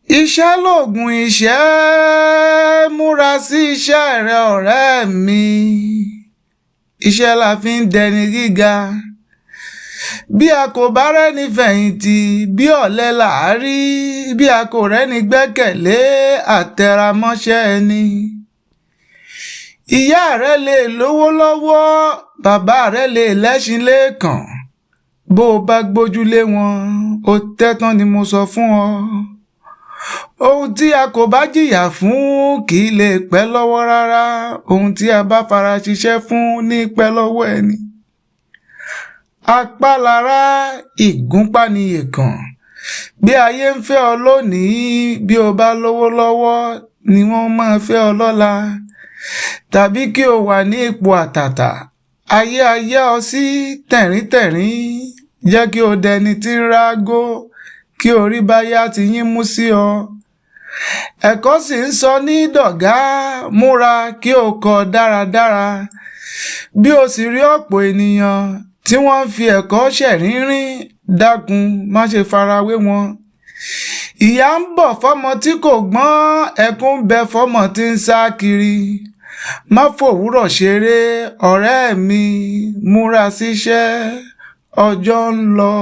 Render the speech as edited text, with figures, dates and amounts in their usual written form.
Iṣẹ́ lòògùn ìṣẹ́, múra sí iṣẹ́ rẹ ọ̀rẹ́ mi. Iṣẹ́ la fi ń dẹni gíga. Bí a kò bá rẹ́ni fẹ̀yìntì, bí ọ̀lẹ là á rí. Bí a kò rẹ́ni gbẹ́kẹ̀lé, àtẹramọ́ṣẹ́ ẹni. Ìyá rẹ lè lówó lọ́wọ́, bàbá rẹ lè lẹ́ṣin léèkàn. Bó o bá gbójúlé wọn, ó tẹ́tán ni mo sọ fún ọ. Ohun tí a kò bá jìyà fún kì í lè pẹ́ lọ́wọ́ rárá. Ohun tí a bá fara ṣiṣẹ́ fún ní pẹ́ lọ́wọ́ ẹni. Apálára ìgúnpá ni èèkàn. Bí ayé ń fẹ́ ọ lónìí, bí o bá lówó lọ́wọ́ ni wọ́n máa fẹ́ ọ lọ́la. Tàbí kí o wà ní ipò àtàtà, ayé ayé ọ sí tẹ̀ríntẹ̀rín. Jẹ́ kí o dẹni tí ń rágó, kí orí bá yá ti yín mú sí ọ. Ẹ̀kọ́ sì ń sọ ní dọ̀gá, múra kí o kọ́ dáradára. Bí o sì rí ọ̀pọ̀ ènìyàn tí wọ́n ń fi ẹ̀kọ́ ṣẹ̀rínrín, dákun má ṣe farawé wọn. Ìyà ń bọ̀ fọ́mọ tí kò gbọ́n, ẹkún ń bẹ fọ́mọ tí ń sá kiri. Má fòwúrọ̀ ṣeré, ọ̀rẹ́ mi, múra síṣẹ́, ọjọ́ ń lọ.